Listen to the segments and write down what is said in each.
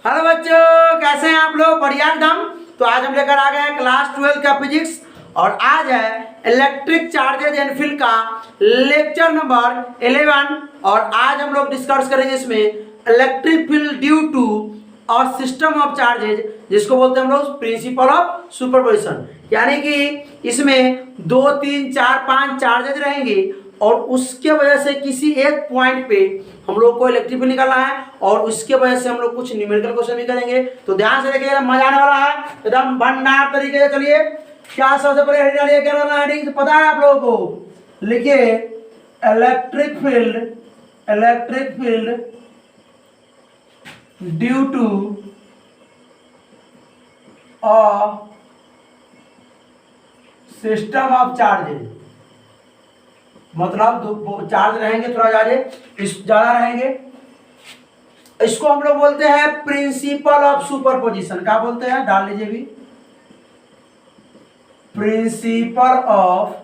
Hello बच्चों, कैसे हैं आप लोग? बढ़िया एकदम। तो आज हम लेकर आ गए हैं क्लास 12 का फिजिक्स और आज है इलेक्ट्रिक चार्जेज एंड फील्ड का लेक्चर नंबर 11 और आज हम लोग डिस्कस करेंगे इसमें इलेक्ट्रिक फील्ड ड्यू टू और सिस्टम ऑफ चार्जेज, जिसको बोलते हैं हम लोग प्रिंसिपल ऑफ सुपरपोजिशन। यानी कि इसमें 2, 3, 4, 5 चार्जेज रहेंगे और उसके वजह से किसी एक पॉइंट पे हम लोग को इलेक्ट्रिक फील्ड निकालना है और उसके वजह से हम लोग कुछ न्यूमेरिकल क्वेश्चन भी करेंगे। तो ध्यान से देखिए, मजा आने वाला है एकदम भंडार तरीके से। चलिए, क्या सबसे पहले हेडिंग क्या करना है? हेडिंग पता है आप लोगों को? लिखिए electric field due to a system of charges. मतलब चार्ज रहेंगे थोड़ा ज्यादा रहेंगे, इसको हम लोग बोलते हैं प्रिंसिपल ऑफ सुपरपोजिशन। क्या बोलते हैं? डाल लीजिए भी, प्रिंसिपल ऑफ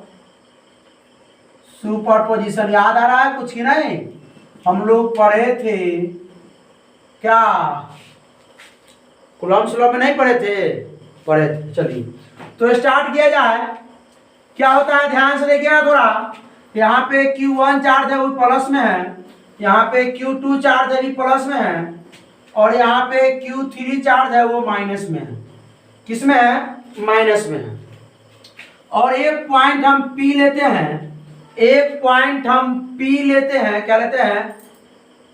सुपरपोजिशन। याद आ रहा है कुछ की नहीं? हम लोग पढ़े थे क्या? कूलॉम्स लॉ में नहीं पढ़े थे? चलिए तो स्टार्ट किया जाए। क्या होता है ध्यान से देखिएगा थोड़ा। यहाँ पे Q1 चार्ज है वो प्लस में है, यहाँ पे Q2 चार्ज है भी प्लस में है और यहाँ पे Q3 चार्ज है वो माइनस में है। किस में है? माइनस में है। और एक पॉइंट हम P लेते हैं, क्या लेते हैं?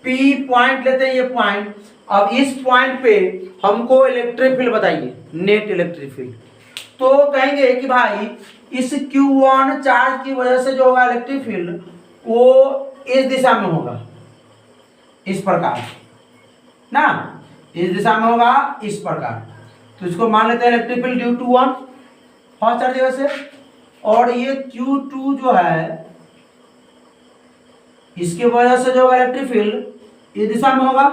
P पॉइंट लेते हैं, ये पॉइंट। अब इस पॉइंट पे हमको इलेक्ट्रिक फील्ड बताइए, नेट इलेक्ट्रिक फील्ड। तो कहेंगे कि भाई इस Q1 चार्ज की वजह से जो होगा इलेक्ट्रिक फील्ड वो इस दिशा में होगा, इस प्रकार ना, इस दिशा में होगा इस प्रकार। तो इसको मान लेते हैं electric field due to 1 first charge की वजह से। और ये Q2 जो है इसकी वजह से जो होगा इलेक्ट्रिक फील्ड इस दिशा में होगा,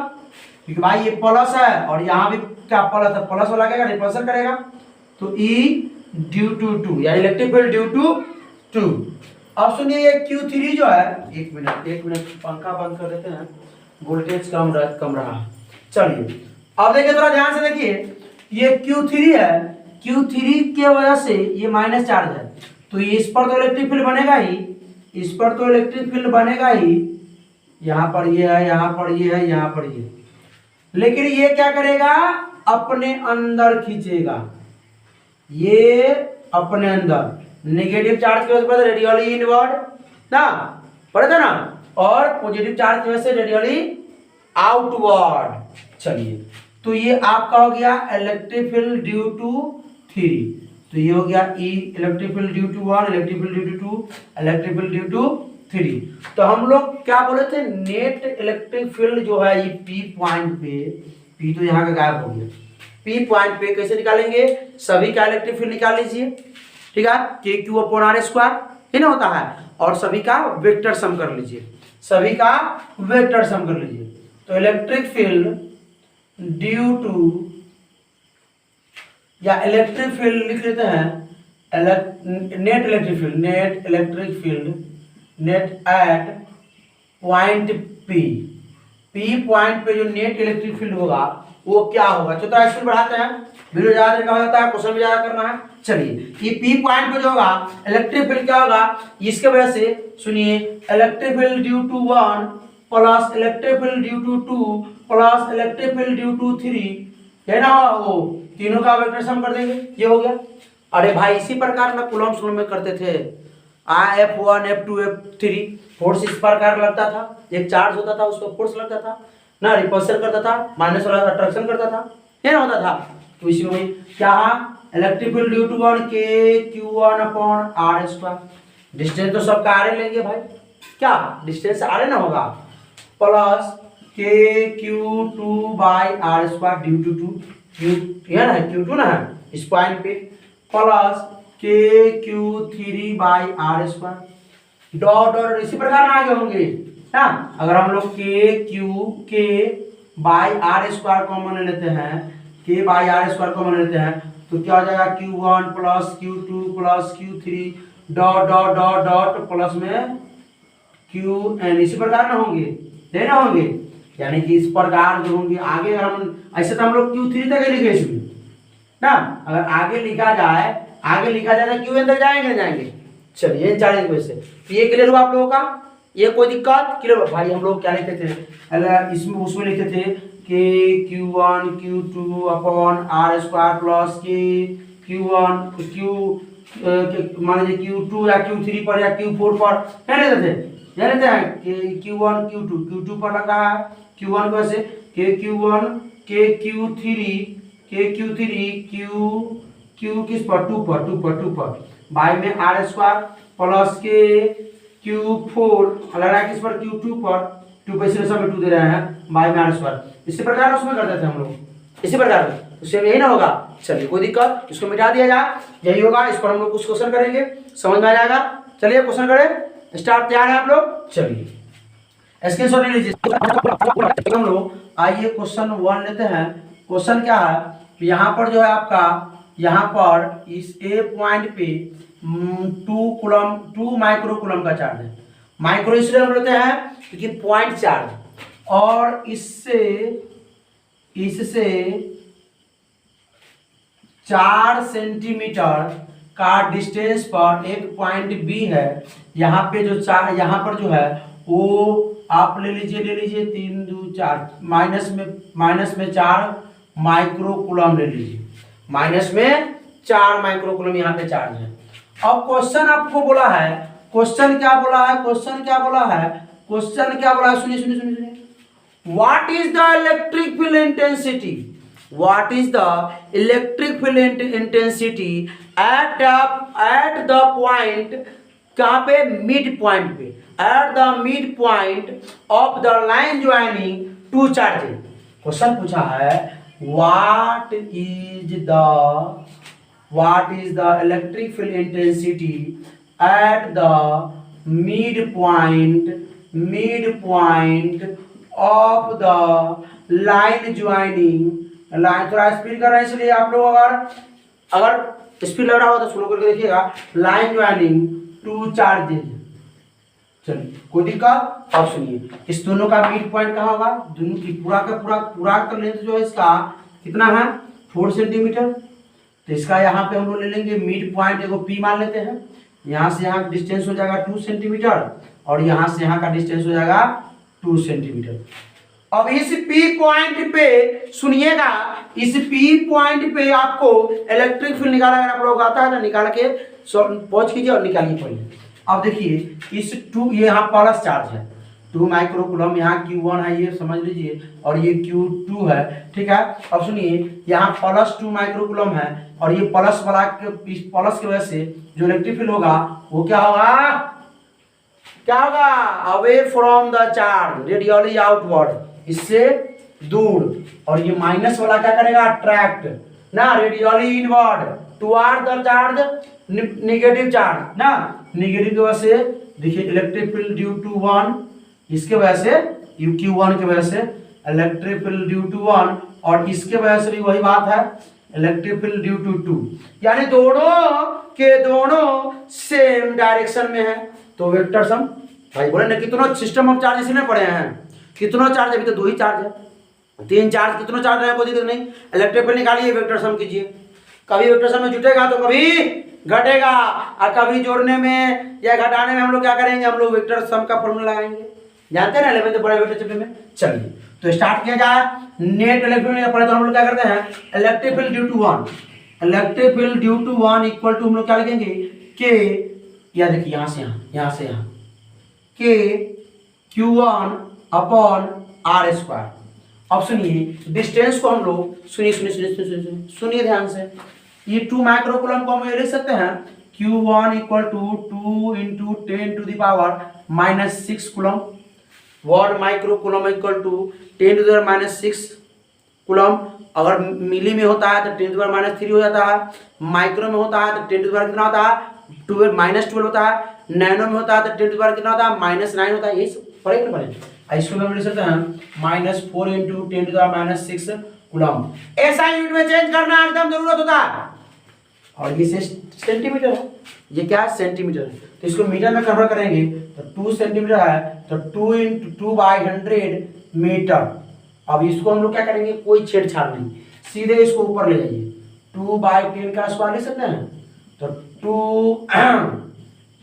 क्योंकि भाई ये प्लस है और यहाँ भी क्या प्लस है, प्लस वाला क्या रिपल्सन करेगा। तो E ड्यू टू 2 या इलेक्ट्रिक फील्ड ड्यू टू 2। अब सुनिए ये Q3 जो है, एक मिनट पंखा बंद कर देते हैं, वोल्टेज कम रहा। चलिए अब देखिए थोड़ा ध्यान से देखिए, ये Q3 है, Q3 के वजह से ये माइनस चार्ज है, तो इस पर तो इलेक्ट्रिक फील्ड बनेगा ही, यहाँ पर ये है, यहाँ पर ये है, यहाँ पर ये। लेकिन ये क्या करेगा? अपने अंदर खींचेगा, ये अपने अंदर नेगेटिव चार्ज की वजह से रेडियली इनवर्ड ना, पढ़े थे ना, और पॉजिटिव चार्ज की वजह से रेडियली आउटवर्ड। चलिए तो ये आपका हो गया इलेक्ट्रिक फील्ड ड्यू टू 3। तो ये हो गया E electric field due to 1, electric field due to 2, electric field due to 3। तो हम लोग क्या बोले थे? नेट इलेक्ट्रिक फील्ड जो है ये P पॉइंट पे, P तो यहाँ का गायब हो गया, P पॉइंट पे कैसे निकालेंगे? सभी का इलेक्ट्रिक फील्ड निकाल लीजिए, ठीक है, KQ/R² ही ना होता है, और सभी का वेक्टर सम कर लीजिए, तो इलेक्ट्रिक फील्ड ड्यू टू, या इलेक्ट्रिक फील्ड लिख लेते हैं net electric field eight point P point पे जो नेट इलेक्ट्रिक फील्ड होगा वो क्या होगा? चौथा स्पीड बढ़ाते हैं, वीडियो ज्यादा देर का हो जाता है, क्वेश्चन भी ज्यादा करना है। चलिए ये P पॉइंट पे जो होगा इलेक्ट्रिक फील्ड क्या होगा? इसके वजह से सुनिए, electric field due to 1 plus electric field due to 2 plus electric field due to 3, है ना, वो तीनों का वेक्टर सम कर देंगे, ये हो गया। अरे भाई इसी प्रकार ना कूलॉम्स लॉ में करते थे, F1 F2 F3 फोर्स इस प्रकार लगता था, एक चार्ज होता था उसको फोर्स लगता था ना, रिपल्सन करता था, माइनस वाला अट्रैक्शन करता था, ये ना होता था। तो इसी में क्या electric field due to 1 KQ1/R²। Distance तो सबका आर लेंगे भाई, क्या डिस्टेंस आर ना होगा, प्लस KQ2/R² ड्यू टू 2, है ना, Q2 ना है इस पॉइंट पे, प्लस KQ3/R²। डॉट और इसी प्रकार ना आगे होंगे ना। अगर हम लोग K/R² कॉमन लेते हैं, K/R² कॉमन लेते हैं, तो क्या हो जाएगा? Q1 plus Q2 plus Q3 dot dot dot dot plus में QN, इसी प्रकार ना होंगे, नहीं ना होंगे। यानी कि इस प्रकार जो होंगे आगे, अगर हम ऐसे तो हम लोग Q3 तक ही लिखे इसमें ना, अगर आगे लिखा जाए तो Qn तक जाएंगे ना जाएंगे। चलिए इन चार इक्वेशन तो ये क्लियर हुआ आप लोगों का, ये कोई दिक्कत क्लियर हुआ भाई। हम लोग क्या लिखते थे इसमें, उसमें लिखते थे कि Q1 Q2 upon R square plus के Q1 मान लीजिए Q2 या Q3 पर या Q4 पर नहीं लेते हैं कि Q1 Q2 पर लगा है Q1 को ऐसे के Q1 के Q3 Q किस पर 2 पर बाई में R स्क्वायर प्लस के Q4 लग रहा है किस पर Q2 पर 2 पे से सब 2 दे रहे हैं बाई में R स्क्वायर। इसी प्रकार उसमें करते थे हम लोग, इसी प्रकार तो सेम यही ना होगा। चलिए कोई दिक्कत, इसको मिटा दिया जाए, यही होगा। इस पर हम लोग कुछ क्वेश्चन करेंगे, समझ में आ जाएगा। चलिए क्वेश्चन करें, स्टार्ट। तैयार है आप लोग? चलिए स्क्रीनशॉट ले लीजिए हम लोग। आइए क्वेश्चन 1 लेते हैं। क्वेश्चन क्या है, यहाँ पर जो है आपका, यहाँ पर इस ए पॉइंट पे 2 माइक्रो कूलम का चार्ज है। माइक्रो इसलिए हम लेते हैं लेकिन पॉइंट चार्ज, और इससे 4 सेंटीमीटर का डिस्टेंस पर एक पॉइंट बी है। यहाँ पे जो यहाँ पर जो है वो आप ले लीजिए 3 2 4 माइनस में 4 माइक्रो कूलम ले लीजिए, माइनस में 4 माइक्रो कूलम यहाँ पे चार्ज है। अब क्वेश्चन आपको बोला है, क्वेश्चन क्या बोला है, सुनिए। What is the electric field intensity? What is the electric field intensity at the point, कहाँ पे, मिड पॉइंट पे, at the mid point of the line joining two charges। Question पूछा है what is the electric field intensity at the midpoint of the line joining line। थोड़ा speed कर रहे हैं इसलिए आप लोग अगर स्पीड लग रहा हो तो स्लो करके देखिएगा। Line joining 2 charges. चलिए कोई दिक्कत? अब सुनिए, इस दोनों का मिड पॉइंट कहाँ होगा, दोनों की पूरा का लेंथ जो है इसका कितना है 4 सेंटीमीटर। तो इसका यहाँ पे हम लोग ले लेंगे मिड पॉइंट, एगो पी मान लेते हैं। यहाँ से यहाँ डिस्टेंस हो जाएगा 2 सेंटीमीटर और यहाँ से यहाँ का डिस्टेंस हो जाएगा 2 सेंटीमीटर। अब इस P पॉइंट पे सुनिएगा, इस P पॉइंट पे आपको इलेक्ट्रिक फील्ड निकाला, अगर आप लोग आता है तो निकाल के पहुंच कीजिए और निकालिए पहले। अब देखिए इस 2, ये यहाँ प्लस चार्ज है 2 माइक्रो कूलम, यहाँ Q1 है ये समझ लीजिए, और ये Q2 है, ठीक है। अब सुनिए यहाँ प्लस 2 माइक्रो कूलम है और ये प्लस वाला प्लस की वजह से जो इलेक्ट्रिक फील्ड होगा वो क्या होगा, away from the charge radially outward, इससे दूर। और ये माइनस वाला क्या करेगा, अट्रैक्ट ना radially inward toward the charge, negative charge ना, नेगेटिव की वजह से देखिए इलेक्ट्रिक फील्ड ड्यू टू 1, इसके वजह से Q1 की वजह से इलेक्ट्रिक फील्ड ड्यू टू 1, और इसके वजह से भी वही बात है इलेक्ट्रिक फील्ड ड्यू टू 2, यानी दोनों सेम डायरेक्शन में है। तो वेक्टर सम भाई बोले ना, कितनों सिस्टम ऑफ चार्ज इसने पढ़े हैं, कितनों चार्ज, अभी तो 2 ही चार्ज है, 3 चार्ज, कितनों चार्ज है कोई दिक्कत नहीं। इलेक्ट्रिक फील्ड निकालिए, वेक्टर सम कीजिए। कभी वेक्टर सम में जुटेगा तो कभी घटेगा, और कभी जोड़ने में या घटाने में हम लोग क्या करेंगे, हम लोग वेक्टर सम का फॉर्मूला लगाएंगे, जानते हैं ना 11th बड़े वेक्टर चैप्टर में। चलिए तो स्टार्ट किया जाए। नेट इलेक्ट्रिक फील्ड पढ़े तो हम लोग क्या करते हैं, electric field due to 1 equal to हम लोग क्या लिखेंगे, के, या देखिए यहाँ से यहाँ के Q1 अपॉन R स्क्वायर। अब सुनिए डिस्टेंस को हम लोग सुनिए ध्यान से, ये 2 माइक्रो कूलम को हम ये लिख सकते हैं Q1 equal to 2 into 10 to the power -6 coulomb. 1 micro coulomb equal to 10 to the power -6 coulomb. अगर मिली में होता है तो 10 टू द पावर -3 हो जाता है, माइक्रो में होता है तो 10 टू द पावर कितना होता है, 12 होता है, नैनो में होता है तो 10 टू द पावर कितना होता है, -9 होता है। ये पढ़े ना पढ़े, इसको हम लिख सकते हैं -4 into 10 to the power -6 coulomb. ऐसा यूनिट में चेंज करना एकदम जरूरत होता है। और ये सेंटीमीटर है, ये क्या है, सेंटीमीटर है, तो इसको मीटर में कन्वर्ट करेंगे तो 2 सेंटीमीटर है, तो 2 × 2/100 मीटर। अब इसको हम लोग क्या करेंगे, कोई छेड़छाड़ नहीं, सीधे इसको ऊपर ले जाइए। 2/10 का स्क्वायर ले सकते हैं, तो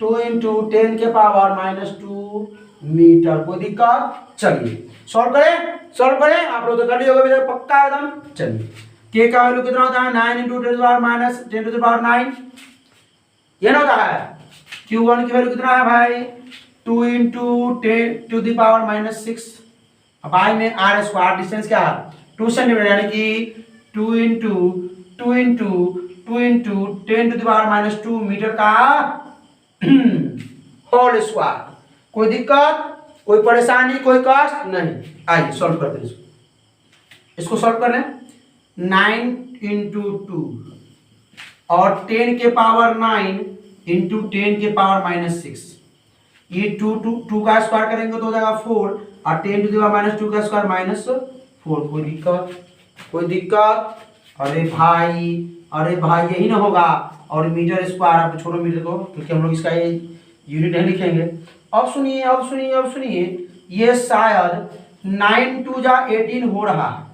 2 इंटू 10 के पावर -2 मीटर। कोई दिक्कत? चलिए सॉल्व करें, सॉल्व करें। आप लोग तो कर लियोगे बेटा पक्का एकदम। चलिए के का वैल्यू कितना होता है, 9 इंटू 10⁻9 ये ना होता है। Q1 की वैल्यू कितना है भाई, 2 इंटू 10⁻⁻6। अब आई में r स्क्वायर, डिस्टेंस क्या है 2 सेंटीमीटर, यानी कि 2 इंटू 10⁻2 मीटर का होल स्क्वायर। कोई दिक्कत, कोई परेशानी, कोई कष्ट नहीं। आइए सॉल्व करते हैं इसको सॉल्व कर लें। 9 इंटू 2 और 10 के पावर 9 इंटू 10 के पावर -6, ये 2 का स्क्वायर करेंगे तो हो जाएगा 4, और 10 टू द पावर -2 का स्क्वायर -4। कोई दिक्कत, कोई दिक्कत? अरे भाई यही ना होगा। और मीटर स्क्वायर, आप छोड़ो मीटर को, क्योंकि हम लोग इसका ये यूनिट नहीं लिखेंगे। अब सुनिए, ये शायद 9 2 जा 18 हो रहा है,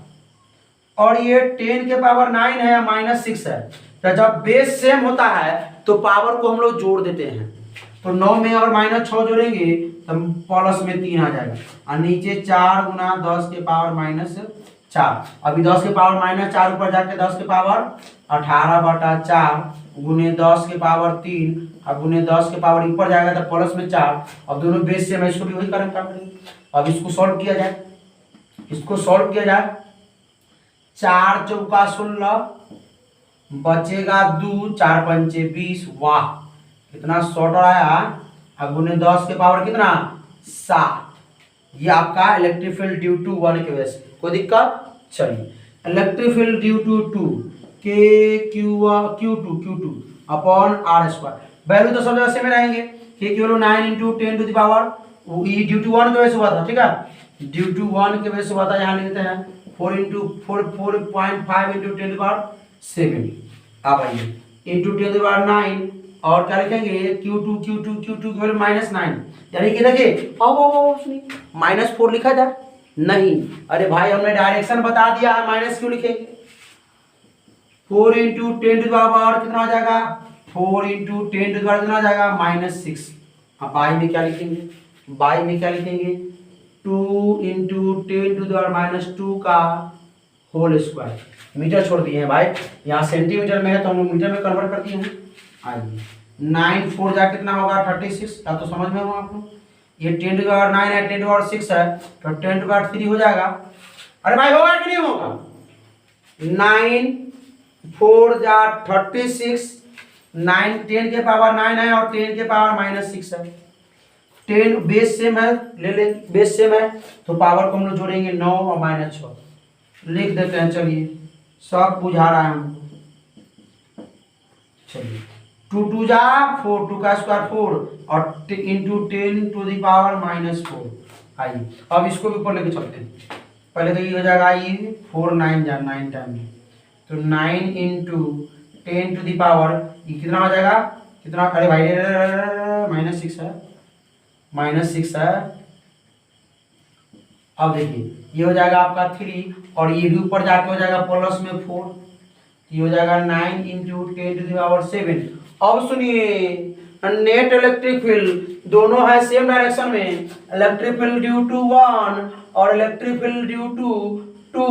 और ये 10 के पावर 9 है या -6 है। तो जब बेस सेम होता है तो पावर को हम लोग जोड़ देते हैं, तो 9 में और -6 जोड़ेंगे तो प्लस में 3 आ जाएगा, और नीचे 4 गुना 10 के पावर -4। अभी 10 के पावर -4 ऊपर जाके 10 के पावर 18/4 गुने 10 के पावर 3 और गुने 10 के पावर ऊपर जाएगा तो प्लस में 4। अब दोनों बेस सेम है, इसको भी वही करेंगे, काम करेंगे। अब इसको सॉल्व किया जाए, 4 चौका 16, बचेगा 2, 4 पंचे 20। वाह कितना शॉर्ट आया। अब गुने 10 के पावर कितना 7। ये आपका इलेक्ट्रिक फील्ड ड्यू टू 1 की वजह से। कोई दिक्कत? चलिए electric field due to 2 Q2 upon R square. Value तो सब जगह सेम रहेंगे। के की value 9 into 10 to the power, ये ड्यू टू 1 की वजह से हुआ था, ठीक है, ड्यू टू 1 की वजह से हुआ था। यहाँ लिखते हैं 4.5 इंटू 10 टू द पावर 7। आप आइए इंटू 10 टू द पावर 9, और क्या लिखेंगे Q2 की वैल्यू -9, यानी कि देखिए अब सुनिए -4 लिखा जाए नहीं। अरे भाई हमने डायरेक्शन बता दिया है, माइनस क्यों लिखेंगे। 4 इंटू 10 टू द पावर कितना हो जाएगा, 4 इंटू 10 टू द पावर कितना हो जाएगा -6। अब बाई में क्या लिखेंगे, 2 इंटू 10 टू द पावर -2 का होल स्क्वायर। मीटर छोड़ दिए हैं भाई, यहाँ सेंटीमीटर में है तो हम लोग मीटर में कन्वर्ट कर दिए हैं। आइए 9 4 जा कितना होगा 36, या तो समझ में हो आप लोग। ये 10 टू द पावर 9 है, 10 टू द पावर 6 है, तो 10 टू द पावर 3 हो जाएगा। अरे भाई होगा कि नहीं होगा, 9 4 जा 36, 9 10 के पावर 9 है और 10 के पावर -6 है। 10 बेस सेम है, ले ले बेस सेम है तो पावर को हम लोग जोड़ेंगे 9 और -6 लिख देते हैं। चलिए सब बुझा रहा है हमको। चलिए 2 2 जा 4, 2 का स्क्वायर 4 और इंटू 10 टू द पावर -4। आइए अब इसको भी ऊपर लेके चलते हैं। पहले तो ये हो जाएगा, ये 4 9 जा 9 टाइम, तो 9 इंटू 10 टू द पावर ये कितना हो जाएगा, कितना, अरे भाई -6 है। अब देखिए ये हो जाएगा आपका 3, और ये भी ऊपर जाके हो जाएगा प्लस में 4, ये हो जाएगा 9 इंटू 10 टू द पावर 7। अब सुनिए नेट इलेक्ट्रिक फील्ड दोनों है सेम डायरेक्शन में, इलेक्ट्रिक फील्ड ड्यू टू 1 और इलेक्ट्रिक फील्ड ड्यू टू 2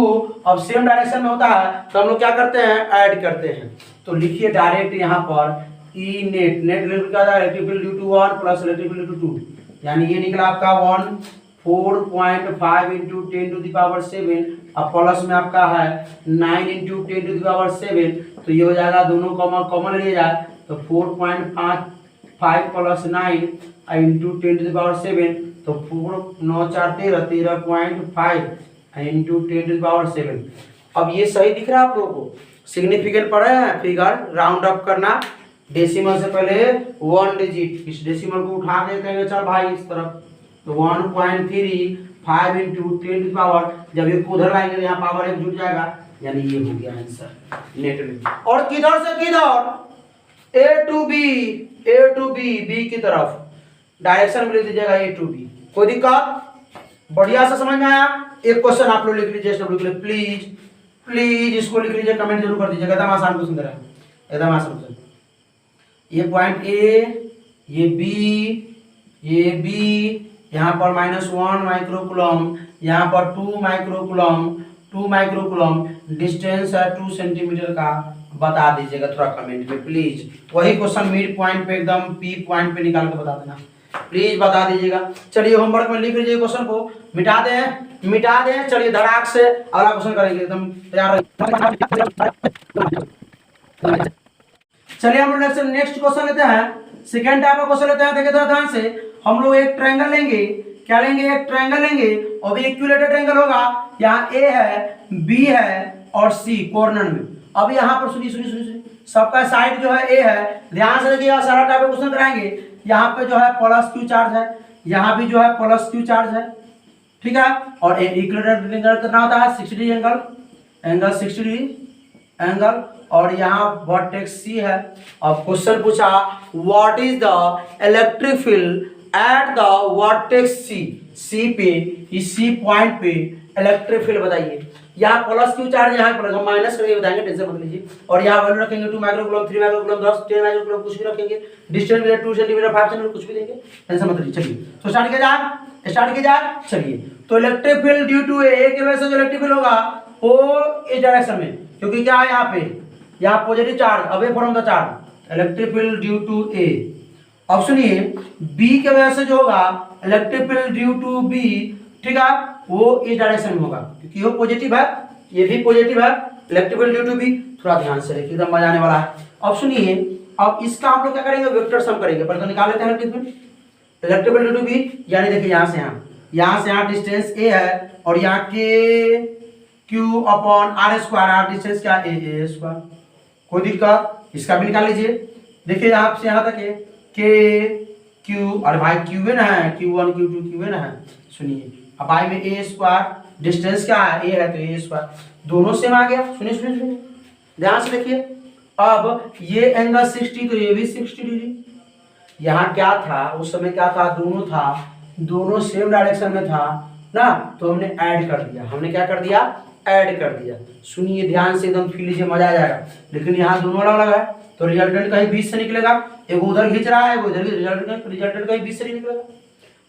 अब सेम डायरेक्शन में होता है, तो हम लोग क्या करते हैं, ऐड करते हैं। तो लिखिए डायरेक्ट यहाँ पर E net electric field due to 1 plus electric field due to 2, यानी ये निकला आपका 4.5 इंटू 10 टू द पावर 7, अब प्लस में आपका है 9 इंटू 10 टू द पावर 7, तो ये हो जाएगा दोनों कॉमन ले जाए तो 4.5 plus 9 into 10 to the power 7, तो 4 9 4 13 13.5 इंटू 10 टू द पावर 7। अब ये सही दिख रहा है आप लोगों को, सिग्निफिकेंट पढ़े हैं फिगर, राउंड अप करना, डेसिमल से पहले 1 डिजिट, इस डेसिमल को उठा के कहेंगे चल भाई इस तरफ, तो 1.35 इंटू 10 टू द पावर, जब ये उधर लाएंगे तो यहाँ पावर 1 जुड़ जाएगा, यानी ये हो गया आंसर नेट में। और किधर से किधर, A to B B की तरफ डायरेक्शन में ले दीजिएगा A to B। कोई दिक्कत, बढ़िया से समझ में आया। एक क्वेश्चन आप लोग लिख लीजिए SW के लिए, प्लीज प्लीज इसको लिख लीजिए, कमेंट जरूर कर दीजिएगा, एकदम आसान क्वेश्चन दे रहा है, एकदम आसान क्वेश्चन। ये पॉइंट ए, ये बी, यहाँ पर -1 माइक्रोकुलम, यहाँ पर 2 माइक्रोकुलम, डिस्टेंस है 2 सेंटीमीटर का, बता दीजिएगा थोड़ा कमेंट में प्लीज। वही क्वेश्चन मिड पॉइंट पे एकदम पी पॉइंट पे निकाल के बता देना, प्लीज बता दीजिएगा। चलिए होमवर्क में लिख लीजिए, क्वेश्चन को मिटा दें। चलिए धड़ाक से अगला क्वेश्चन करेंगे, एकदम तैयार। चलिए हम लोग नेक्स्ट क्वेश्चन लेते हैं, सेकेंड टाइप का क्वेश्चन लेते हैं। देखिए ध्यान से, हम लोग एक ट्रायंगल लेंगे, क्या लेंगे, एक ट्रायंगल लेंगे, और इक्विलेटरल ट्रायंगल होगा। यहाँ ए है, बी है और सी कॉर्नर में। अब यहाँ पर सुनिए, सबका साइड जो है ए है, ध्यान से देखिए, सारा टाइप का क्वेश्चन कराएंगे। यहाँ पे जो है प्लस क्यू चार्ज है, यहाँ भी जो है प्लस क्यू चार्ज है, ठीक है। और इक्विलेटरल ट्रायंगल कितना होता है, 60 डिग्री एंगल 60 डिग्री एंगल, और यहाँ वर्टेक्स सी है। अब क्वेश्चन पूछा what is the electric field at the vertex C पे, इस सी पॉइंट पे इलेक्ट्रिक फील्ड बताइए। यहाँ प्लस क्यू चार्ज, यहाँ प्लस, हम माइनस करके बताएंगे, टेंशन मत लीजिए। और यहाँ वैल्यू रखेंगे 2 माइक्रोकुलम, 3 माइक्रोकुलम, 10, 10 माइक्रोकुलम, कुछ भी रखेंगे। डिस्टेंस भी 2 सेंटीमीटर, 5 सेंटीमीटर, कुछ भी देंगे, टेंशन मत लीजिए। चलिए तो स्टार्ट किया जाए। चलिए तो electric field due to A के वजह से जो इलेक्ट्रिक फील्ड होगा वो इस डायरेक्शन में, क्योंकि क्या है यहाँ positive charge, away from the charge, electric field due to A. अब सुनिए बी के वजह से जो होगा electric field due to B, ठीक है, वो इस डायरेक्शन में होगा, क्योंकि वो पॉजिटिव है, ये भी पॉजिटिव है, electric field due to B. थोड़ा ध्यान से देखिए, एकदम मजा आने वाला है। अब सुनिए, अब इसका हम लोग क्या करेंगे, वेक्टर सम करेंगे। पहले तो निकाल लेते हैं electric field due to B, यानी देखिए यहाँ से यहाँ डिस्टेंस ए है, और यहाँ K Q upon R square, R distance क्या ए स्क्वायर, कोई दिक्कत, इसका भी निकाल लीजिए। देखिए यहाँ से यहाँ तक है के क्यू, अरे भाई क्यू एन है, Q1 Q2 Qn है। सुनिए अब आई में ए स्क्वायर, डिस्टेंस क्या है, ए है तो ए स्क्वायर, दोनों सेम आ गया। सुनिए ध्यान से देखिए, अब ये एंगल 60 तो ये भी 60 डिग्री। यहाँ क्या था उस समय, क्या था, दोनों सेम डायरेक्शन में था ना, तो हमने ऐड कर दिया। हमने क्या कर दिया, ऐड कर दिया। सुनिए ध्यान से एकदम फील लीजिए, मजा आ जाएगा। लेकिन यहाँ दोनों अलग अलग है, तो रिजल्टेंट कहीं बीच से निकलेगा, एक उधर खींच रहा है, उधर रिजल्टेंट कहीं बीच से निकलेगा।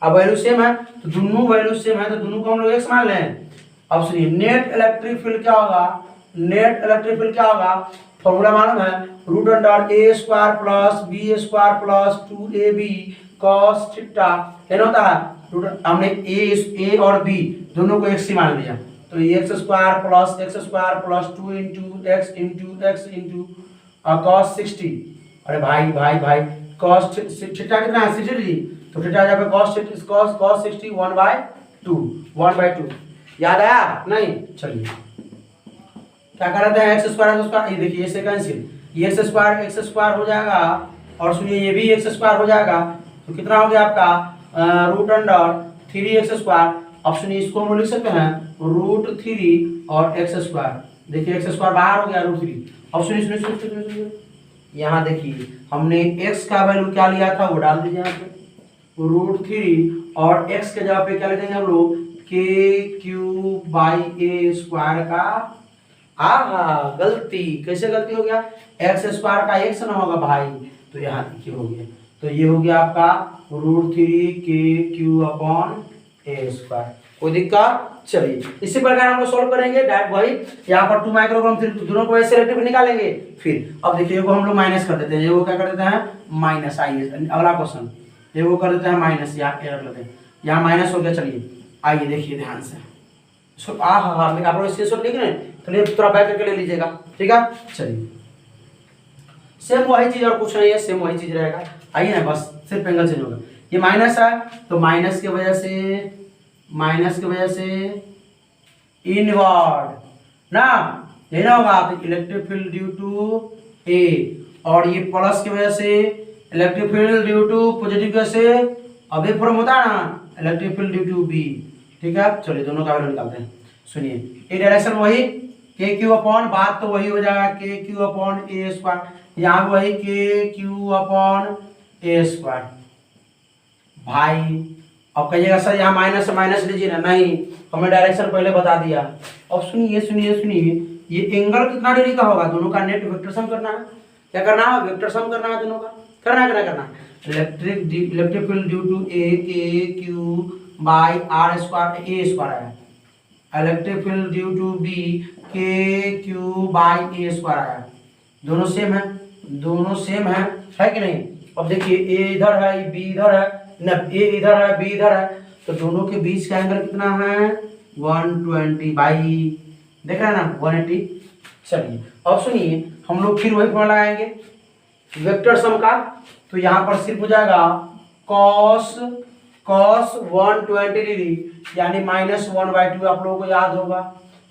अब वैल्यू सेम है, तो दोनों वैल्यू सेम है, तो दोनों को हम लोग एक मान लें। अब सुनिए नेट इलेक्ट्रिक फील्ड क्या होगा, फॉर्मूला मालूम है, root under A square plus B square plus 2ab cos theta, क्या होता है, रूट, हमने ए और बी दोनों को x मान लिया, तो x square plus 2 into x into cos 60। अरे भाई cos थीटा कितना है, 60 डिग्री, तो थीटा जब cos 60 1/2 याद आया नहीं। चलिए क्या कर रहे हैं, एक्स स्क्वायर, ये देखिए इससे कैंसिल, ये एक्स स्क्वायर हो जाएगा, और सुनिए ये भी एक्स स्क्वायर हो जाएगा, तो कितना हो गया आपका रूट अंडर 3x स्क्वायर। अब सुनिए इसको हम लिख सकते हैं रूट 3 और एक्स स्क्वायर, देखिए एक्स स्क्वायर बाहर हो गया रूट 3। अब सुनिए यहाँ देखिए हमने x का वैल्यू क्या लिया था वो डाल दीजिए यहाँ पे, रूट 3, और x के जगह पे क्या ले देंगे हम लोग, k3/a स्क्वायर का, गलती, कैसे गलती हो गया, एक्स स्क्वायर का x ना होगा भाई, तो यहाँ देखिए हो गया, तो ये हो गया आपका रूट 3 k3/a स्क्वायर। कोई दिक्कत, चलिए इसी प्रकार हम लोग सोल्व करेंगे डायरेक्ट वही, यहाँ पर 2 माइक्रोकुलम, फिर दोनों को ऐसे इलेक्ट्रिक निकालेंगे। फिर अब देखिए वो हम लोग माइनस कर देते हैं, ये वो क्या कर देते हैं माइनस, आइए अगला क्वेश्चन, ये वो कर देते हैं माइनस, यहाँ रख लेते हैं, यहाँ माइनस हो गया। चलिए आइए देखिए ध्यान से, आप लोग स्क्रीनशॉट लिख रहे हैं, चलिए थोड़ा बैक करके ले लीजिएगा, ठीक है। चलिए सेम वही चीज और कुछ नहीं है, सेम वही चीज रहेगा। आइए ना, बस सिर्फ एंगल चेंज होगा। ये माइनस है, तो माइनस की वजह से इनवर्ड ना, ये ना होगा, तो electric field due to A, और ये प्लस की वजह से electric field due to positive की वजह से अवे फॉर्म होता है ना, electric field due to B, ठीक है। चलिए दोनों का वैल्यू निकालते हैं। सुनिए ए डायरेक्शन वही, के क्यू अपॉन, बात तो वही हो जाएगा, के क्यू अपॉन ए स्क्वायर, यहाँ वही के क्यू अपॉन ए स्क्वायर भाई। अब कहिएगा सर यहाँ माइनस माइनस लीजिए ना, नहीं हमने डायरेक्शन पहले बता दिया। अब सुनिए सुनिए सुनिए, ये एंगल कितना डिग्री का होगा, दोनों का नेट वेक्टर सम करना है। क्या करना है, वेक्टर सम करना है दोनों का, करना electric field due to A K Q by R square, A square है। Electric field due to B K Q by A square आया। दोनों सेम है, दोनों सेम है कि नहीं। अब देखिए ए इधर है, बी इधर है ना, ए इधर है, बी इधर है, तो दोनों के बीच का एंगल कितना है 120 बाई, देख रहे हैं ना 180। चलिए अब सुनिए, हम लोग फिर वही फॉर्मूला लगाएंगे वेक्टर सम का। तो यहाँ पर सिर्फ हो जाएगा cos 120 डिग्री यानी -1/2, आप लोगों को याद होगा।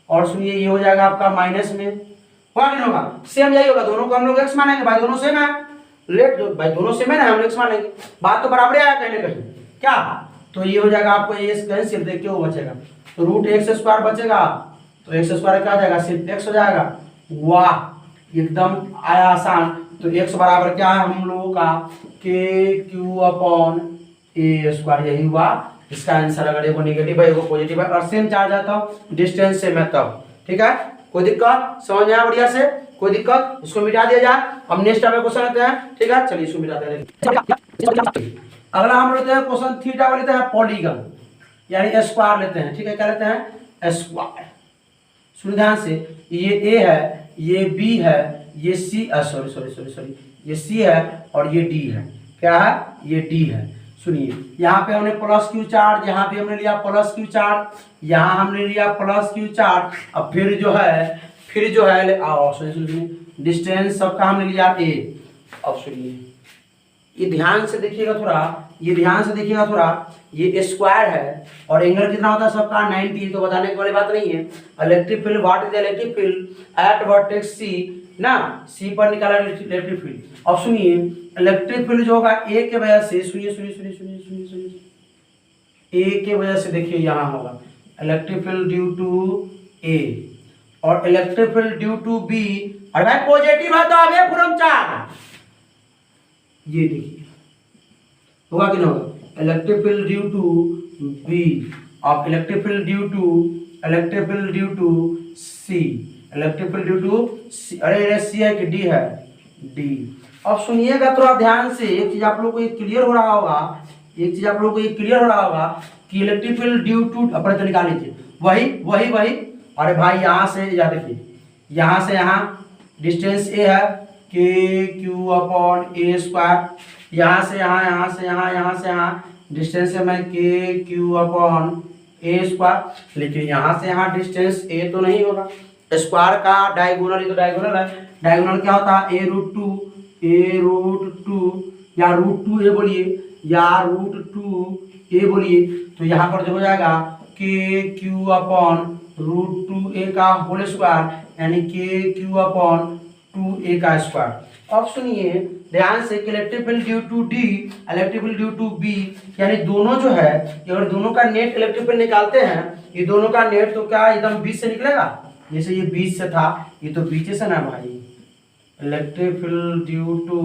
और सुनिए ये हो जाएगा आपका माइनस में, होगा कि नहीं होगा, सेम यही होगा, दोनों को हम लोग x मानेंगे भाई, दोनों सेम है, लेट भाई दोनों सेम है ना, हम लोग x मानेंगे, बात तो बराबर आया कहीं ना कहीं क्या। तो ये हो जाएगा आपको, ये कैंसिल, देखिए वो बचेगा, तो रूट एक्स स्क्वायर बचेगा, तो एक्स स्क्वायर क्या हो जाएगा, सिर्फ एक्स हो जाएगा। वाह एकदम आया आसान। तो एक्स बराबर क्या है हम लोगों का के क्यू अपॉन ए स्क्वायर, यही हुआ इसका आंसर। अगर एगो नेगेटिव है एगो पॉजिटिव है और सेम चार्ज आता है, डिस्टेंस सेम है तब, ठीक है। कोई दिक्कत, समझ में आया बढ़िया से, कोई दिक्कत, इसको मिटा दिया जाए। अब नेक्स्ट आपका क्वेश्चन लेते हैं, ठीक है, चलिए इसको मिटाते हैं। अगला हम लेते हैं क्वेश्चन थीटा वाले लेते हैं पॉलीगन यानी स्क्वायर लेते हैं, ठीक है, क्या लेते हैं स्क्वायर। सुन ध्यान से, ये ए है, ये बी है, ये सी सॉरी ये सी है और ये डी है, क्या है, ये डी है। सुनिए यहाँ पे हमने प्लस क्यू चार्ज, यहाँ पे हमने लिया प्लस क्यू चार्ज, यहाँ हमने लिया प्लस क्यू चार्ज। अब फिर जो है डिस्टेंस सबका हमने लिया ए। अब सुनिए ये ध्यान से देखिएगा थोड़ा, ये स्क्वायर है और एंगल कितना होता है सबका 90, तो बताने की वाली बात नहीं है। Electric field, what is electric field at vertex C ना, सी पर निकाला इलेक्ट्रिक फील्ड। अब सुनिए इलेक्ट्रिक फील्ड जो होगा ए के वजह से, सुनिए ए के वजह से, देखिए यहाँ होगा electric field due to A और electric field due to B. अरे भाई पॉजिटिव है तो अब ये पूरा चार्ज, ये देखिए होगा कि नहीं होगा, electric field due to B और electric field due to C, electric field due to C. अरे सी है कि डी है, डी। अब सुनिएगा थोड़ा ध्यान से, एक चीज आप लोगों को ये क्लियर हो रहा होगा, कि इलेक्ट्रिक फील्ड ड्यू टू, अपने तो निकाल लीजिए वही। अरे भाई यहाँ से या देखिए, यहाँ से यहाँ डिस्टेंस ए है K Q upon A square, यहाँ से यहाँ डिस्टेंस है मैं के क्यू अपॉन ए स्क्वायर। लेकिन यहाँ से यहाँ डिस्टेंस ए तो नहीं होगा, स्क्वायर का डायगोनल, ये तो डायगोनल है, डायगोनल क्या होता है ए रूट टू या रूट टू ए बोलिए, तो यहाँ पर जो हो जाएगा के क्यू अपॉन रूट टू ए का होल स्क्वायर यानी के क्यू अपॉन 2a का स्क्वायर। अब सुनिए ध्यान से, electric field due to D, electric field due to B, यानी दोनों जो है, अगर दोनों का नेट इलेक्ट्रिक फील्ड निकालते हैं, ये दोनों का नेट तो क्या एकदम बीच से निकलेगा, जैसे ये बीच से था, ये तो बीच से ना भाई, इलेक्ट्रिक फील्ड ड्यू टू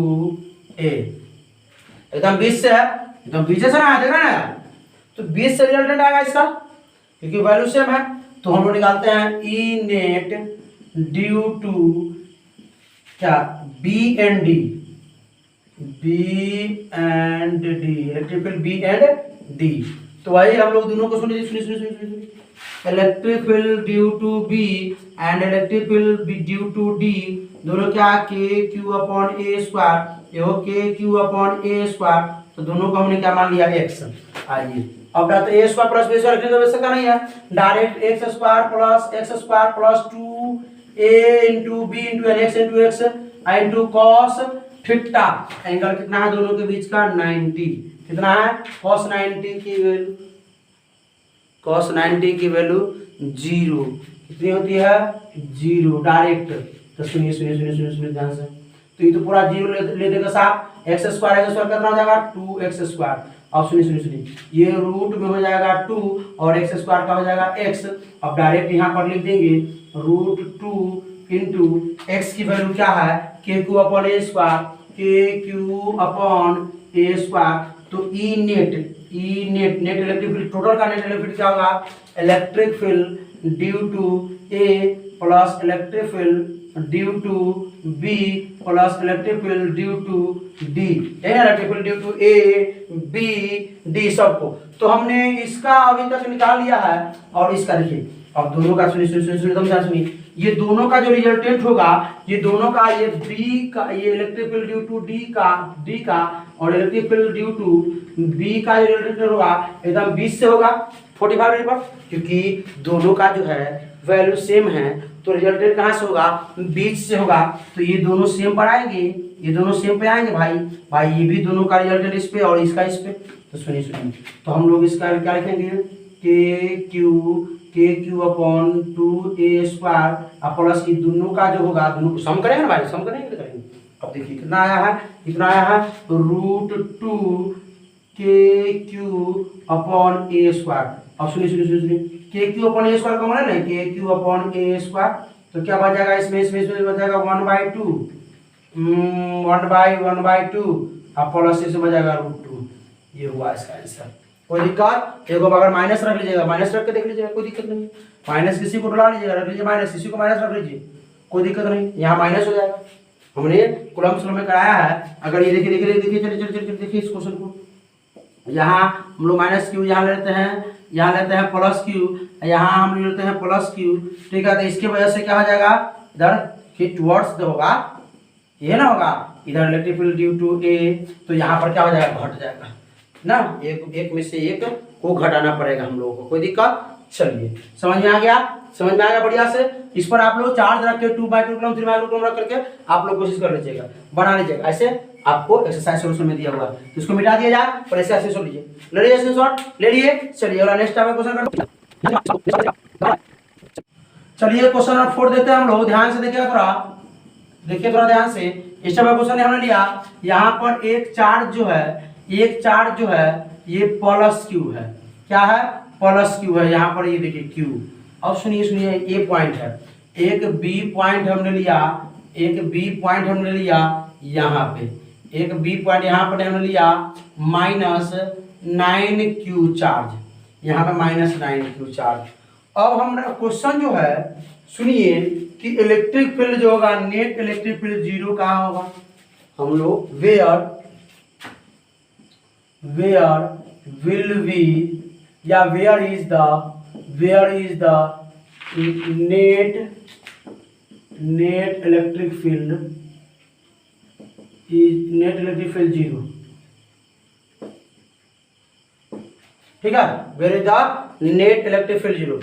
ए एकदम बीच से है, एकदम बीच से ना, देखा ना, तो बीच से रिजल्टेंट आएगा इसका, क्योंकि वैल्यू सेम है। तो हम लोग निकालते हैं ई नेट ड्यू टू क्या, B and D, electric field B and D. तो वही हम लोग दोनों को सुनिए, electric field due to B and electric field due to D, दोनों क्या K Q upon A square, ये हो के क्यू अपॉन ए स्क्वायर, तो दोनों को हमने क्या मान लिया एक्स। आइए अब तो A square plus B square तो वैसे का नहीं है, direct x square plus 2a into B into N x into x into cos theta. Angle कितना है दोनों के बीच का 90, कितना है cos 90 की वैल्यू 0 कितनी होती है 0 डायरेक्ट। तो सुनिए ध्यान से, तो ये तो पूरा 0 ले देगा साहब, एक्स स्क्वायर कितना हो जाएगा 2x स्क्वायर। अब सुनिए ये रूट में हो जाएगा 2 और एक्स स्क्वायर का हो जाएगा x। अब डायरेक्ट यहाँ पर लिख देंगे रूट 2 इंटू एक्स की वैल्यू क्या है K Q upon A square, K Q upon A square, तो E net net electric field, total का नेट इलेक्ट्रिक फील्ड क्या होगा, electric field due to A plus electric field due to B plus electric field due to D, electric field due to A B D सबको। तो हमने इसका अभी तक निकाल लिया है। और इसका देखिए, अब दोनों का सुनिए, ये दोनों का जो रिजल्टेंट होगा, ये दोनों का, ये बी का, ये electric field due to D का और electric field due to B का जो रिजल्टेंट होगा एकदम 20 से होगा 45 डिग्री पर, क्योंकि दोनों का जो है वैल्यू सेम है। तो रिजल्टेंट कहाँ से होगा, 20 से होगा। तो ये दोनों सेम पर आएंगे, ये दोनों सेम पे आएंगे भाई ये भी दोनों का रिजल्टेंट इस पे और इसका इस पे। तो सुनिए, तो हम लोग इसका क्या लिखेंगे, के क्यू अपॉन 2a² प्लस ये दोनों का जो होगा, दोनों को सम करेंगे ना भाई, सम करेंगे। अब देखिए कितना आया है, √2 KQ अपॉन a²। अब सुनिए, KQ अपॉन a² कॉमन है ना, KQ अपॉन a²। तो क्या बच जाएगा इसमें बच जाएगा 1/2 अब प्लस से बच जाएगा √2। ये हुआ इसका आंसर। कोई दिक्कत, एक अगर माइनस रख लीजिएगा, माइनस रख के देख लीजिएगा, कोई दिक्कत नहीं। माइनस किसी को डला लीजिएगा, रख लीजिए माइनस, किसी को माइनस रख लीजिए, कोई दिक्कत नहीं, यहाँ माइनस हो जाएगा। हमने कूलम्ब में कराया है। अगर ये देखिए चलिए देखिए इस क्वेश्चन को, यहाँ हम लोग माइनस क्यू यहाँ लेते हैं, यहाँ लेते हैं प्लस क्यू, यहाँ हम लेते हैं प्लस क्यू, ठीक है। तो इसके वजह से क्या हो जाएगा, इधर टुवर्ड्स होगा, ये ना होगा, इधर इलेक्ट्रिक फील्ड ड्यू टू ए, तो यहाँ पर क्या हो जाएगा, घट जाएगा ना, एक में से एक को घटाना पड़ेगा हम लोगों को, कोई दिक्कत। चलिए समझ में आ गया, बढ़िया से। इस पर आप लोग चार्ज रख के 2 माइक्रोकूलम 3 माइक्रोकूलम रख करके आप लोग कोशिश कर लीजिएगा, बना लीजिएगा। ऐसे आपको एक्सरसाइज सोल्यूशन में दिया हुआ है, तो इसको मिटा दिया जाए और ऐसे ऐसे सोल्व लीजिए, ले लीजिए स्क्रीनशॉट, ले लिए। चलिए अगला नेक्स्ट टाइम क्वेश्चन कर, चलिए क्वेश्चन नंबर 4 देखते हैं हम लोग, ध्यान से देखिएगा थोड़ा, देखिए थोड़ा ध्यान से। इस टाइप का क्वेश्चन हमने लिया, यहाँ पर एक चार्ज जो है ये प्लस क्यू है, क्या है, प्लस क्यू है। यहाँ पर ये देखिए क्यू। अब सुनिए, ए पॉइंट है, एक बी पॉइंट हमने लिया, यहाँ पे एक बी पॉइंट यहाँ पर हमने लिया -9q चार्ज, यहाँ पे -9q चार्ज। अब हमारा क्वेश्चन जो है सुनिए कि इलेक्ट्रिक फील्ड जो होगा, नेट इलेक्ट्रिक फील्ड 0 कहाँ होगा, हम लोग वेयर will be या where is the net electric field 0, ठीक है। where is the net electric field 0,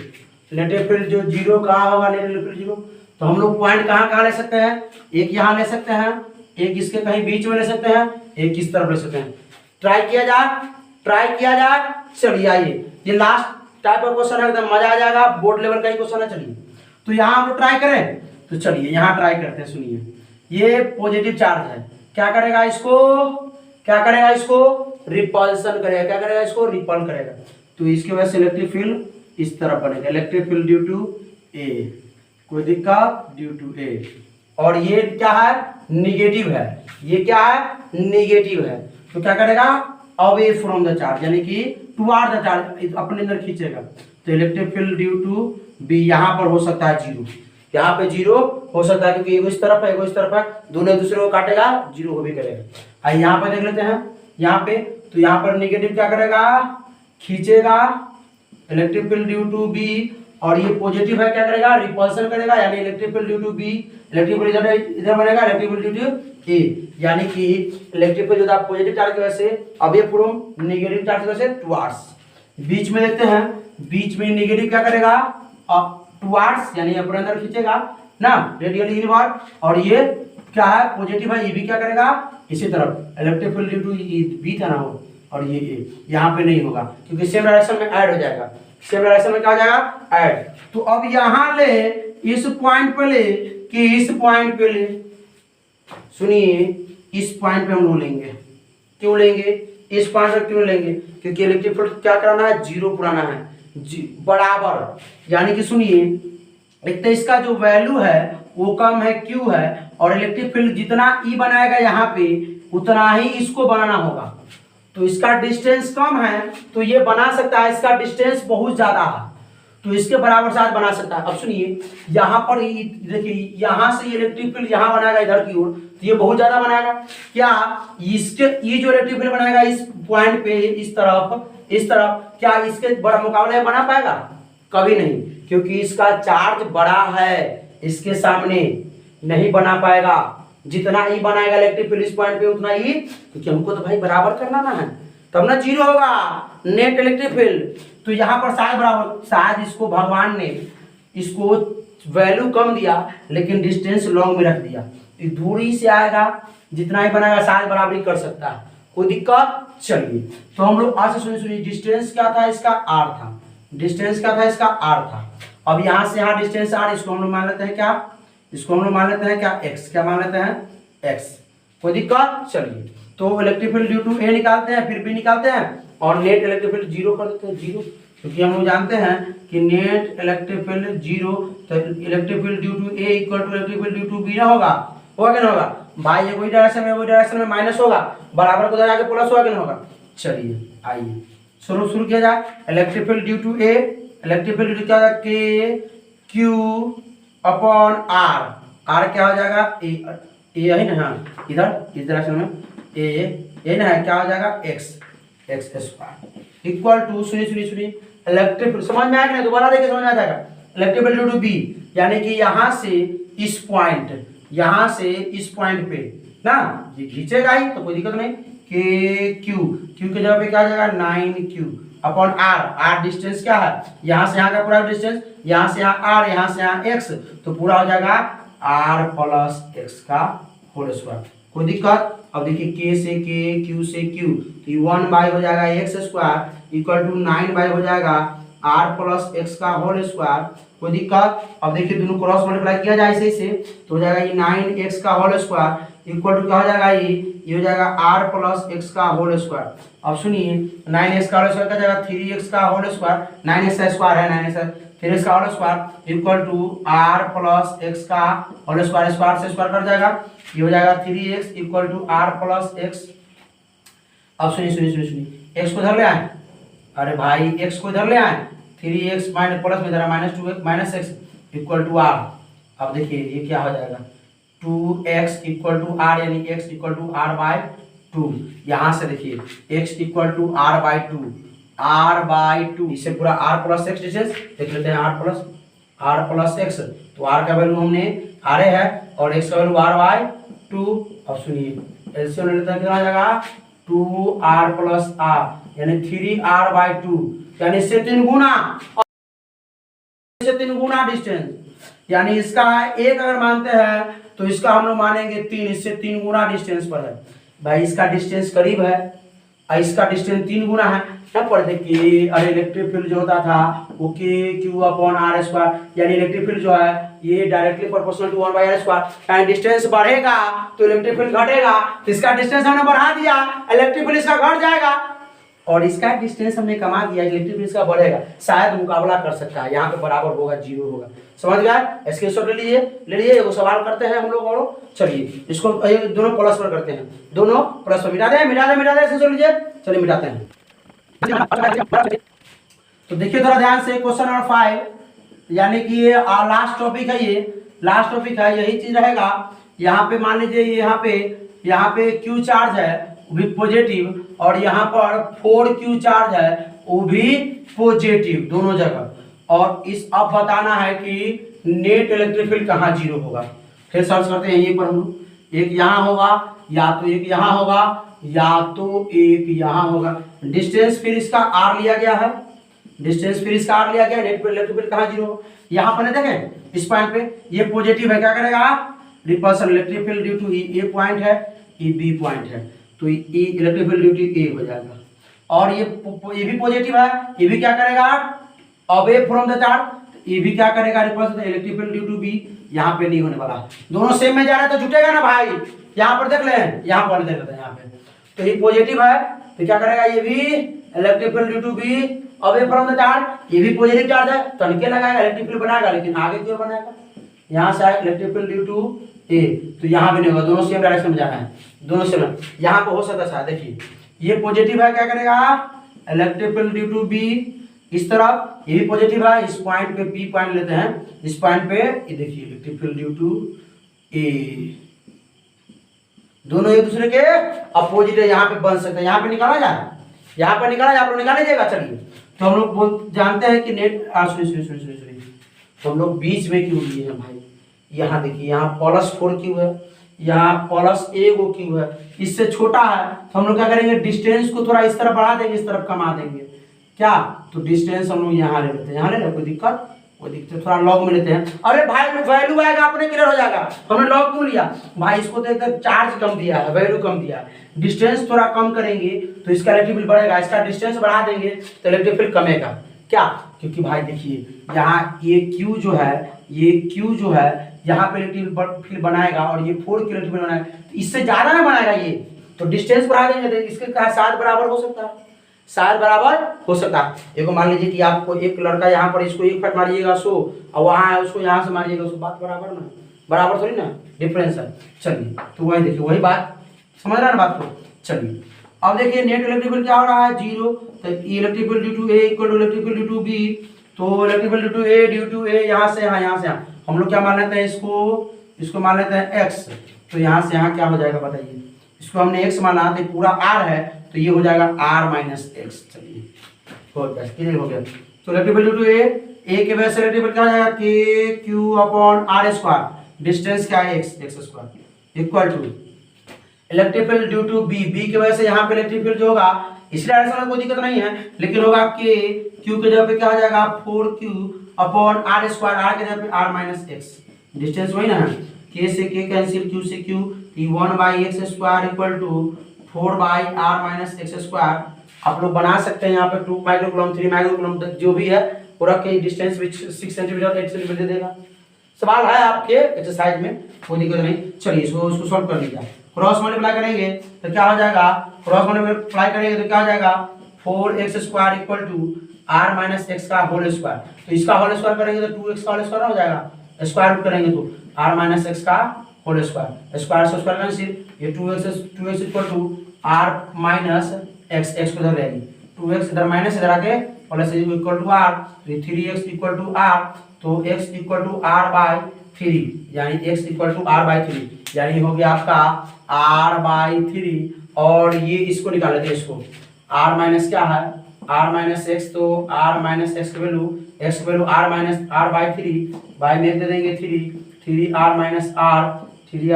electric field जो 0 कहाँ होगा, नेट इलेक्ट्रिक फील्ड 0। तो हम लोग पॉइंट कहाँ ले सकते हैं, एक यहाँ ले सकते हैं, एक इसके कहीं बीच में ले सकते हैं, एक इस तरफ ले सकते हैं। ट्राई किया जाए। चलिए आइए, ये लास्ट टाइप का क्वेश्चन है, एकदम मजा आ जाएगा, बोर्ड लेवल का ही क्वेश्चन है। चलिए तो यहाँ हम लोग ट्राई करें, तो चलिए यहाँ ट्राई करते हैं। सुनिए, ये पॉजिटिव चार्ज है, क्या करेगा इसको रिपल्सन करेगा, क्या करेगा इसको रिपल करेगा। तो इसकी वजह से इलेक्ट्रिक फील्ड इस तरफ बनेगा, इलेक्ट्रिक फील्ड ड्यू टू ए, कोई दिक्कत, ड्यू टू ए। और ये क्या है, निगेटिव है, ये क्या है, निगेटिव है। तो क्या करेगा, अवे फ्रॉम द चार्ज, यानी कि टुवार्ड द चार्ज, अपने अंदर खींचेगा। तो electric field due to B यहाँ पर हो सकता है 0, यहाँ पे 0 हो सकता है, क्योंकि एगो इस तरफ है, एगो इस तरफ है, दोनों एक दूसरे को काटेगा, 0 हो भी करेगा। यहाँ पे देख लेते हैं, यहाँ पे तो यहाँ पर निगेटिव क्या करेगा, खींचेगा, electric field due to B. और ये पॉजिटिव है, क्या करेगा, रिपल्सन करेगा, यानी electric field due to B, electric field इधर बनेगा, electric field due to A, यानी कि इलेक्ट्रिक फील्ड जो था पॉजिटिव चार्ज की वजह से, अब ये फ्रॉम नेगेटिव चार्ज की वजह से टुवार्ड्स। बीच में देखते हैं, बीच में नेगेटिव क्या करेगा, टुवार्ड्स, यानी अपने अंदर खींचेगा ना, रेडियली इनवर्ड। और ये क्या है, पॉजिटिव है, ये भी क्या करेगा, इसी तरफ electric field due to B था ना वो, और ये ए यहाँ पे नहीं होगा, क्योंकि सेम डायरेक्शन में ऐड हो जाएगा, सेम डायरेक्शन में क्या हो जाएगा, ऐड। तो अब यहाँ ले, इस पॉइंट पे ले कि इस पॉइंट पे ले, सुनिए इस पॉइंट पे हम लोग लेंगे, क्यों लेंगे, इस पॉइंट पे क्यों लेंगे, क्योंकि इलेक्ट्रिक फील्ड क्या कराना है, 0 पुराना है, बराबर। यानी कि सुनिए, एक तो इसका जो वैल्यू है वो कम है, क्यू है, और इलेक्ट्रिक फील्ड जितना ई बनाएगा यहाँ पे उतना ही इसको बनाना होगा। तो इसका डिस्टेंस कम है तो ये बना सकता है, इसका डिस्टेंस बहुत ज्यादा है तो इसके बराबर चार्ज बना सकता है। अब सुनिए यहाँ पर देखिए यहाँ से इलेक्ट्रिक फील्ड यहाँ बनाएगा इधर की ओर तो ये बहुत ज्यादा बनाएगा। क्या इसके ये जो इलेक्ट्रिक फील्ड बनाएगा इस पॉइंट पे इस तरफ क्या इसके बड़ा मुकाबले बना पाएगा? कभी नहीं, क्योंकि इसका चार्ज बड़ा है, इसके सामने नहीं बना पाएगा। जितना ही बनाएगा इलेक्ट्रिक फील्ड इस पॉइंट पे उतना ही, क्योंकि हमको तो भाई बराबर करना ना है, तब ना जीरो होगा नेट इलेक्ट्रिक फील्ड। तो यहाँ पर शायद बराबर, शायद इसको भगवान ने इसको वैल्यू कम दिया लेकिन डिस्टेंस लॉन्ग में रख दिया। तो दूरी से आएगा जितना ही बनाएगा शायद बराबरी कर सकता है, कोई दिक्कत। चलिए तो हम लोग आज से सुनिए डिस्टेंस क्या था इसका आर था, डिस्टेंस क्या था इसका आर था। अब यहाँ से यहाँ डिस्टेंस आर, इसको हम लोग मान लेते हैं क्या, इसको हम लोग मान लेते हैं क्या एक्स, क्या मान लेते हैं एक्स, कोई दिक्कत। चलिए तो इलेक्ट्रिक फील्ड ड्यू टू ए निकालते हैं, फिर बी निकालते हैं और नेट इलेक्ट्रिक फील्ड जीरो कर देते हैं, जीरो, क्योंकि हम लोग जानते हैं कि नेट इलेक्ट्रिक फील्ड जीरो, तो electric field due to A equal to electric field due to B ना होगा कि ना होगा भाई, ये कोई डायरेक्शन में वही डायरेक्शन में माइनस होगा, बराबर को उधर आके प्लस होगा कि ना होगा। चलिए आइए शुरू किया जाए। Electric field due to A, electric field due क्या K Q upon are, are क्या हो जाएगा ए है ना, हाँ इधर इस डायरेक्शन में ए ना है, क्या हो जाएगा एक्स स्क्वायर इक्वल टू, सुनिए इलेक्ट्रिक फील्ड समझ में आएगा ना, दोबारा देखिए समझ में आ जाएगा। Electric field due to B यानी कि यहाँ से इस पॉइंट, यहाँ से इस पॉइंट पे ना ये खींचेगा ही तो कोई दिक्कत नहीं, के क्यू के जगह पे क्या आ जाएगा 9q upon are, are distance क्या है यहाँ से यहाँ का पूरा डिस्टेंस, यहाँ से यहाँ आर, यहाँ से यहाँ एक्स, तो पूरा हो जाएगा आर प्लस एक्स का होल स्क्वायर, कोई दिक्कत। अब देखिए के से के, क्यू से क्यू, तो 1 हो जाएगा एक्स स्क्वायर इक्वल टू 9 हो जाएगा आर प्लस एक्स का होल स्क्वायर, कोई दिक्कत। अब देखिए दोनों क्रॉस मल्टीप्लाई किया जाए इसे तो हो जाएगा ये 9x का होल स्क्वायर इक्वल टू क्या हो जाएगा ये हो जाएगा आर प्लस एक्स का होल स्क्वायर। अब सुनिए 9x का होल स्क्वायर का जाएगा 3x का होल स्क्वायर, 9x का स्क्वायर है 9x 3x का whole square equal to R plus x का होल स्क्वायर, स्क्वायर से स्क्वायर कट जाएगा, ये हो जाएगा 3x equal to R plus x. अब सुनिए एक्स को इधर ले आए, अरे भाई एक्स को इधर ले आए, 3x माइनस प्लस में जरा -2x minus x equal to R. अब देखिए ये क्या हो जाएगा 2x इक्वल टू आर यानी x equal to R by 2। यहाँ से देखिए x equal to R by 2, इससे पूरा r प्लस एक्स डिस्टेंस देख लेते हैं, r प्लस एक्स, तो r का वैल्यू हमने r है और x का वैल्यू r बाई 2। अब सुनिए एलसीएम ले लेते हैं, कितना आ जाएगा 2r प्लस r यानी 3r बाई 2, यानी इससे 3 गुना डिस्टेंस, यानी इसका एक अगर मानते हैं तो इसका हम लोग मानेंगे 3, इससे 3 गुना डिस्टेंस पर है। भाई इसका डिस्टेंस करीब है और इसका डिस्टेंस 3 गुना है। क्या पढ़ते कि अरे इलेक्ट्रिक फील्ड जो होता था वो K Q upon R square, यानी इलेक्ट्रिक फील्ड जो है ये directly proportional to 1/r square, यानी डिस्टेंस बढ़ेगा तो इलेक्ट्रिक फील्ड घटेगा, तो इसका डिस्टेंस हमने बढ़ा दिया, इलेक्ट्रिक फील्ड इसका घट जाएगा, और इसका डिस्टेंस हमने कमा दिया, इलेक्ट्रिक फील्ड इसका बढ़ेगा, शायद मुकाबला कर सकता है, यहाँ पे बराबर होगा, जीरो होगा। समझ गए? स्क्रीनशॉट ले लीजिए एगो सवाल करते हैं हम लोग। और चलिए इसको दोनों प्लस पर करते हैं, दोनों प्लस पर मिटा दे स्क्रीनशॉट लीजिए, चलिए मिटाते हैं। तो देखिए थोड़ा ध्यान से क्वेश्चन नंबर 5, यानी कि ये लास्ट टॉपिक है, ये लास्ट टॉपिक है, यही चीज रहेगा। यहाँ पे मान लीजिए यहाँ पे क्यू चार्ज है वो भी पॉजिटिव, और यहाँ पर 4q चार्ज है वो भी पॉजिटिव, दोनों जगह। और इस अब बताना है कि नेट इलेक्ट्रिक फील्ड कहाँ जीरो होगा। फिर सर्च करते हैं, यहीं पर हम लोग, एक यहाँ होगा या तो एक यहाँ होगा या तो एक यहाँ होगा। डिस्टेंस फिर इसका r लिया गया है, डिस्टेंस फिर इसका r लिया गया, नेट इलेक्ट्रिक फील्ड कहाँ जीरो होगा। यहाँ पर देखें इस पॉइंट पे ये पॉजिटिव है, क्या करेगा repulsion electric field due to A point है, ये बी पॉइंट है, तो ये electric field due to A हो जाएगा। और ये भी पॉजिटिव है, ये भी क्या करेगा अवे फ्रॉम द चार्ज, ये भी क्या करेगा repulsion electric field due to B, यहाँ पे नहीं होने वाला, दोनों सेम में जा रहे हैं तो जुटेगा ना भाई। यहाँ पर देख ले, यहाँ पर देख लेते हैं, यहाँ पे तो ये पॉजिटिव है तो क्या करेगा ये भी electric field due to B away from the charge, ये भी पॉजिटिव चार्ज है, तनके लगाएगा इलेक्ट्रिक फील्ड बनाएगा, लेकिन आगे की ओर बनाएगा, यहाँ से आएगा इलेक्ट्रिक फील्ड ड्यू टू ए, तो यहाँ भी नहीं होगा, दोनों सेम डायरेक्शन में जाना है, दोनों सेम। यहाँ पे हो सकता है देखिए ये पॉजिटिव है, क्या करेगा electric field due to B. इस तरफ ये भी पॉजिटिव है, इस पॉइंट पे पी पॉइंट लेते हैं, इस पॉइंट पे ये देखिए इलेक्ट्रिक फील्ड ड्यू टू ए, दोनों एक दूसरे के अपोजिट है, यहाँ पे बन सकते हैं, यहाँ पे निकाला जाए, यहाँ पर निकाला जाए, आप लोग निकाल लीजिएगा। चलिए तो हम लोग जानते हैं कि नेट सुनिए तो हम लोग बीच में क्यों लिए हैं भाई, यहाँ देखिए यहाँ +4 क्यू है, यहाँ +1 क्यू है, इससे छोटा है तो हम लोग क्या करेंगे डिस्टेंस को थोड़ा इस तरफ बढ़ा देंगे, इस तरफ कमा देंगे क्या, तो डिस्टेंस हम लोग यहाँ ले लेते हैं, यहाँ ले रहे कोई दिक्कत थोड़ा लॉग में लेते हैं। अरे भाई वैल्यू आएगा अपने क्लियर हो जाएगा, हमने लॉग क्यों लिया भाई, इसको तो एकदम चार्ज कम दिया है, वैल्यू कम दिया है, डिस्टेंस थोड़ा कम करेंगे तो इसका इलेक्ट्रिक फील्ड बढ़ेगा, इसका डिस्टेंस बढ़ा देंगे तो इलेक्ट्रिक फील्ड कमेगा क्या, क्योंकि भाई देखिए यहाँ ये Q जो है, ये Q जो है यहाँ पे इलेक्ट्रिक फील्ड बनाएगा और ये 4 की इलेक्ट्रिक फील्ड बनाएगा, तो इससे ज्यादा ना बनाएगा ये, तो डिस्टेंस बढ़ा देंगे तो इसके शायद बराबर हो सकता है, शायद बराबर हो सकता है। देखो मान लीजिए कि आपको एक लड़का यहाँ पर इसको एक फट मारिएगा 100 और वहाँ है उसको यहाँ से मारिएगा 100, बात बराबर ना, बराबर थोड़ी ना, डिफरेंस है। चलिए तो वही देखिए वही बात, समझ रहा है ना बात को। चलिए अब देखिए नेट इलेक्ट्रिक फील्ड क्या हो रहा है 0, तो electric field due to A equal to electric field due to B, तो electric field due to A यहाँ से यहाँ, यहाँ से यहाँ, हम लोग क्या मान लेते हैं इसको मान लेते हैं x, तो यहाँ से यहाँ क्या हो जाएगा बताइए, इसको हमने x माना तो पूरा r है तो ये हो जाएगा r - x। चलिए क्लियर हो गया, तो electric field due to A के वजह से इलेक्ट्रिक फील्ड क्या हो जाएगा k q/r², डिस्टेंस क्या है x² equal to electric field due to B की वजह से यहाँ पे इलेक्ट्रिक फील्ड जो होगा इस डायरेक्शन में कोई दिक्कत नहीं है, लेकिन होगा k q के जगह पे क्या हो जाएगा 4q/r², r के जगह पे r - x, डिस्टेंस वही ना है, k से k कैंसिल, q से q, 1/x² equal to 4/r - x²। आप लोग बना सकते हैं यहाँ पे 2 माइक्रोकूलम 3 माइक्रोकूलम जो भी है पूरा के डिस्टेंस विच 6 सेंटीमीटर 8 सेंटीमीटर दे देगा। सवाल है आपके एक्सरसाइज में, कोई दिक्कत नहीं। चलिए इसको सॉल्व कर लीजिए, क्रॉस मल्टीप्लाई करेंगे तो क्या हो जाएगा, क्रॉस मल्टीप्लाई करेंगे तो क्या हो जाएगा 4x² equal to r - x का होल स्क्वायर, तो इसका होल स्क्वायर करेंगे तो 2x का होल स्क्वायर हो जाएगा, स्क्वायर रूट करेंगे तो r - x का होल स्क्वायर, स्क्वायर से स्क्वायर कैंसिल, ये 2x equal to r - x, x को इधर रहेगी 2x इधर माइनस इधर आके plus equal to r, 3x equal to r, तो x इक्वल टू r/3 यानी x इक्वल टू r/3, यानी हो गया आपका r/3, और ये इसको निकाल लेते हैं, इसको r- क्या है r - x, तो r - x की वैल्यू r/3 बाय में दे देंगे 3r - r 3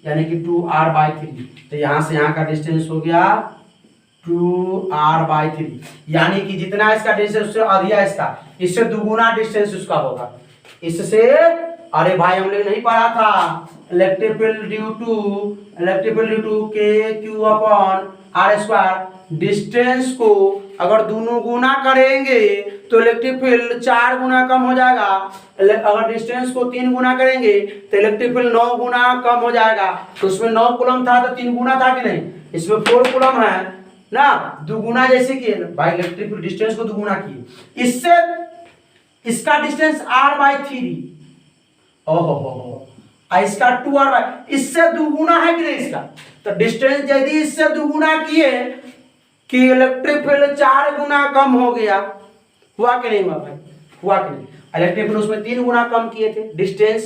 यानी कि 2r/3, तो यहाँ से यहाँ का डिस्टेंस हो गया 2r/3, यानी कि जितना इसका डिस्टेंस उससे अधिक है इससे दुगुना डिस्टेंस उसका होगा इससे। अरे भाई हम लोग नहीं पढ़ा था electric field due to k q/r², distance को अगर दोनों गुना करेंगे तो इलेक्ट्रिक फील्ड 4 गुना कम हो जाएगा, अगर डिस्टेंस को 3 गुना करेंगे तो इलेक्ट्रिक फील्ड 9 गुना कम हो जाएगा। तो उसमें 9 कूलम था तो 3 गुना था कि नहीं, इसमें 4 कूलम है ना, दुगुना जैसे किए भाई इलेक्ट्रिक फील्ड डिस्टेंस को दुगुना किए, इससे इसका डिस्टेंस r/3, ओहो इसका 2r, इससे दुगुना है कि नहीं इसका, तो डिस्टेंस यदि इससे दुगुना किए कि इलेक्ट्रिक फील्ड 4 गुना कम हो गया, हुआ कि नहीं हुआ भाई, हुआ कि नहीं। इलेक्ट्रिक फील्ड उसमें 3 गुना कम किए थे, डिस्टेंस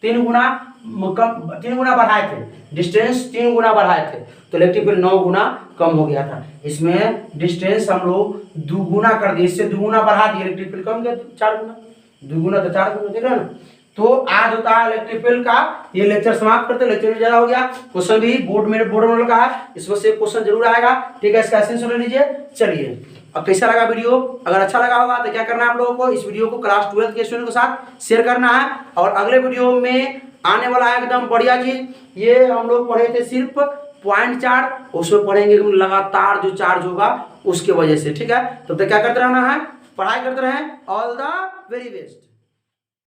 3 गुना बढ़ाए थे, डिस्टेंस 3 गुना बढ़ाए थे, तो इलेक्ट्रिक फील्ड 9 गुना कम हो गया था। इसमें डिस्टेंस हम लोग दुगुना कर दिए, इससे दुगुना बढ़ा दिए, इलेक्ट्रिक फील्ड कम गया 4 गुना, दुगुना तो 4 गुना, देख रहे हैं ना। तो आज होता है इलेक्ट्रिक फील्ड का ये लेक्चर समाप्त करते, लेक्चर ज्यादा हो गया, क्वेश्चन भी बोर्ड में का है, इसमें से क्वेश्चन जरूर आएगा, ठीक है, इसका स्क्रीनशॉट ले लीजिए। चलिए अब कैसा लगा वीडियो, अगर अच्छा लगा होगा तो क्या करना है आप लोगों को, इस वीडियो को क्लास 12 के स्टूडेंट के साथ शेयर करना है, और अगले वीडियो में आने वाला है एकदम बढ़िया चीज, ये हम लोग पढ़े थे सिर्फ पॉइंट चार्ट, उसमें पढ़ेंगे लगातार जो चार्ज होगा उसके वजह से, ठीक है। तो क्या करते रहना है, पढ़ाई करते रहें, ऑल द वेरी बेस्ट।